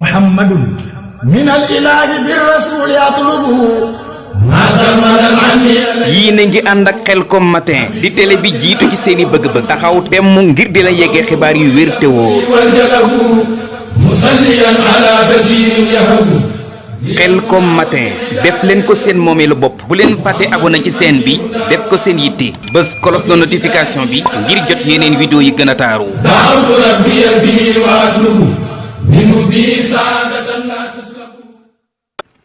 محمد من الإله بالرسول يطلبه yii na ngi ànd ak Khelcom matin di télé bi jiitu ci seeni bëgg-bëgg taxaw temm ngir di la yeggee xibaar yu wér te wóor Khelcom matin def leen ko seen moomeelu bopp bu leen fàtte abonné ci chaîne bi def ko seen yitte bés cloche de notification bi ngir jot yeneen vidéo yi gën a taaru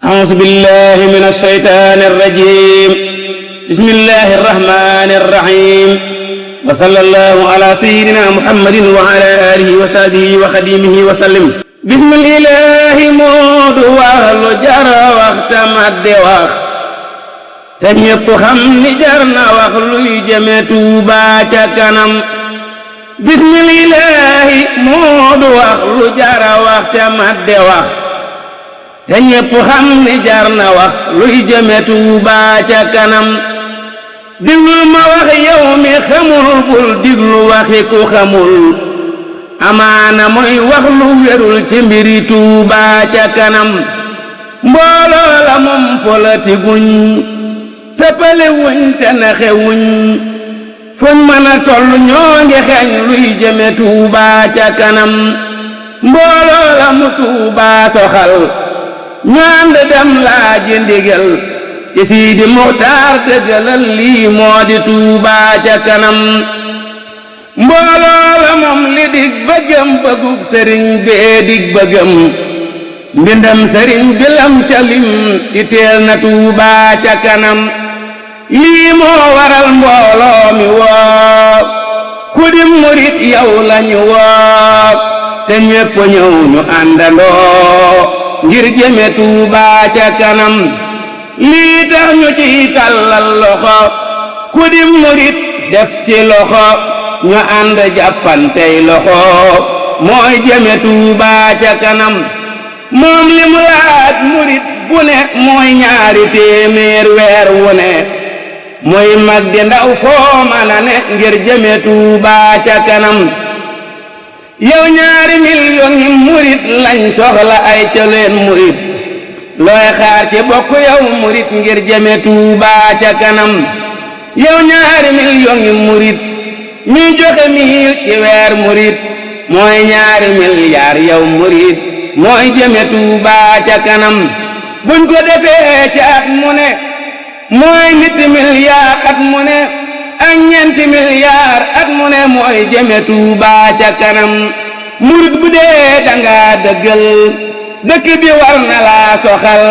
أعوذ بالله من الشيطان الرجيم بسم الله الرحمن الرحيم وصلى الله على سيدنا محمد وعلى آله وصحبه وخديمه وسلم بسم الله مود وأهل جر واختمد وخ تنيب خمني جرنا وخلوي جمتوبا كنم بسم الله مود وأهل جر واختمد وخ te ñépp xam ni jar na wax luy jëme Tuuba ca kanam diglul ma wax yow mi xamul bul diglu waxi ku xamul amaana mooy wax lu wérul ci mbiri Tuuba ca kanam mbooloo la moom politiguñ tëppale wuñ te naxe wuñ fuñ mën a toll ñoo ngi xeeñ luy jëme Tuuba ca kanam mbooloo la mu Tuuba soxal ñu ànd dem laaji ndigal ci Sidi Muxtaar dëggalal lii moo di Tuuba ca kanam mbooloo la moom li dig bëggam bëggug sëriñ bee dig bëggam mbindam sëriñ bilam ca lim iteel na Tuuba ca kanam lii moo waral mbooloo mi woo ku di murit yow lañu woo te ñépp ñëw ñu àndandoo ngir jëme Tuuba ca kanam lii tax ñu ci tàllal loxo ku di murit def ci loxo ñu ànd jàppantey loxo mooy jëme Tuuba ca kanam moom li mu laaj murit bu ne mooy ñaari téeméer weer wu ne mooy mag di ndaw foo mën a ne ngir jëme Tuuba ca kanam yow ñaari million yi murit lañ soxla ay ca leen murit looy xaar ci bokk yow murit ngir jëme Tuuba ca kanam yow ñaari million yi murit ñuy joxe mil ci weer murit mooy ñaari milliard yow murit mooy jëme Tuuba ca kanam buñ ko defee ci at mu ne mooy nit milliard at mu ne ak ñeenti milliard at mu ne mooy jëme Tuuba ca kanam murit bu dee danga dëggal dëkk bi war na laa soxal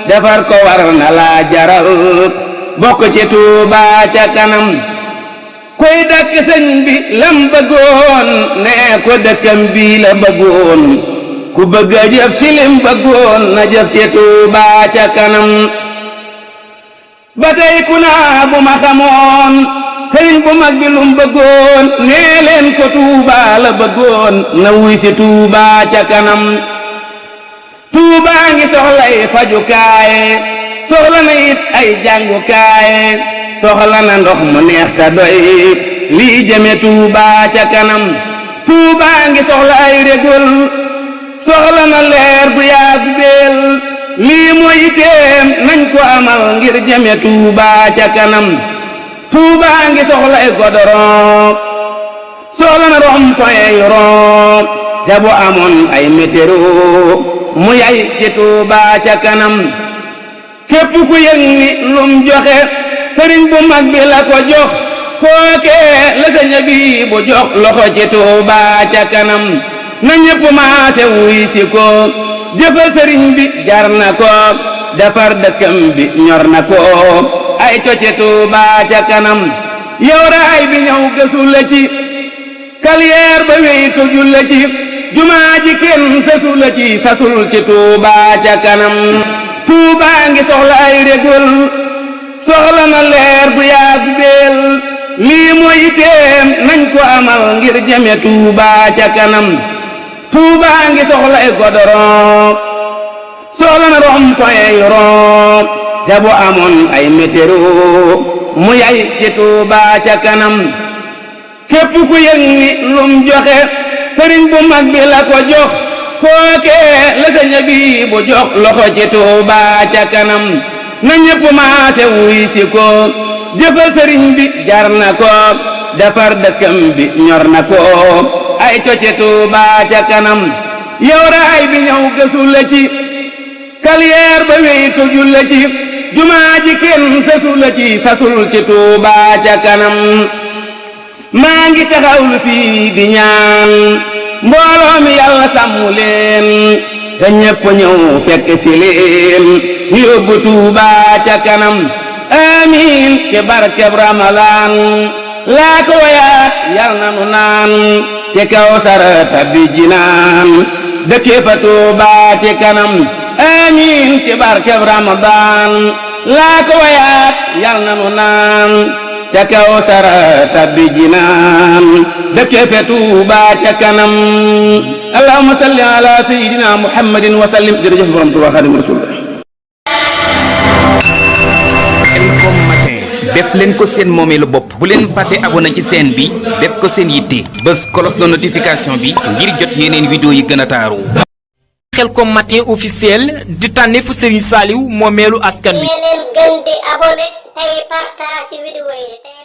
defar ko war na laa jaral bokk ci Tuuba ca kanam koy dàkk sëñ bi lam bëggoon nee ko dëkkam bi la bëggoon ku bëgg a jëf ci lim bëggoon na jëf ci Tuuba ca kanam ba tey ku naa bu ma xamoon sëriñ bu mag bi lum bëggoon nee leen ko Tuuba la bëggoon na wuy si Tuuba ca kanam Tuuba ngi soxlay fajukaay soxla na it ay jàngukaay soxla na ndox mu neex ta doy lii jëme Tuuba ca kanam Tuuba ngi soxla ay régul soxla na leer bu yaa bu beel lii mooy iteem nañ ko amal ngir jëme Tuuba ca kanam Tuuba ngi soxla ay godoron soxla na rond-point yu rond te bu amoon ay météro mu yay ci Tuuba ca kanam képp ku yëg ni lum joxe sëriñ bu mag bi la ko jox kookee la sëñ bi bu jox loxo ci Tuuba ca kanam na ñépp maase wuy si ko jëfal sëriñ bi jar na ko defar dëkkam bi ñor na ko ay coce Tuuba ca kanam yow raay bi ñëw gësu la ci carrière ba wey tuju la ci jumaa ji kenn sasu la ci sasul ci Tuuba ca kanam Tuuba ngi soxla ay régul soxla na leer bu yaa bu beel lii mooy iteem nañ ko amal ngir jëme Tuuba ca kanam Tuuba ngi soxla ay godoron soxla na rond-point yu rond te bu amoon ay météro mu yay ci Tuuba ca kanam képp ku yëg ni lum joxe sëriñ bu mag bi la ko jox kookee la sëñ bi bu jox loxo ci Tuuba ca kanam na ñépp maase wuy si ko jëfal sëriñ bi jar na ko defar dëkkam bi ñor na ko ay coce Tuuba ca kanam yow raay bi ñëw gësu la ci carrière ba wey tujul la ci jumaa ji kenn sasul la ci sasul ci Tuuba ca kanam maa ngi taxawlu fii di ñaan mbooloo mi yàlla sàmmu leen te ñépp ñëw fekk si leen ñu yóbbu Tuuba ca kanam amiin ci barkeb Ramadan laa ko wayaat yal na nu naan ci Kawsar tabbi jinaan dëkkee fa Tuuba ci kanam amiin ci barkeb Ramadan laa ko wayaat yal na nu naan ca Kawsar tabbi jinaan dëkkee fa Tuuba ca kanam allahumma salli ala sayyidina muhammadin wa sallim jërëjëf borom Tuuba xaadimu rasulillah. Khelcom matin def leen ko seen moomeelu bopp bu leen fàtte abonné ci chaîne bi def ko seen yitte bës cloche de notification bi ngir jot yeneen vidéo yi gën a taaru. Khelcom matin officiel di tànneefu Serigne Saliou moomeelu askan wi. leen gën di abonné tey partage vidéo yi tey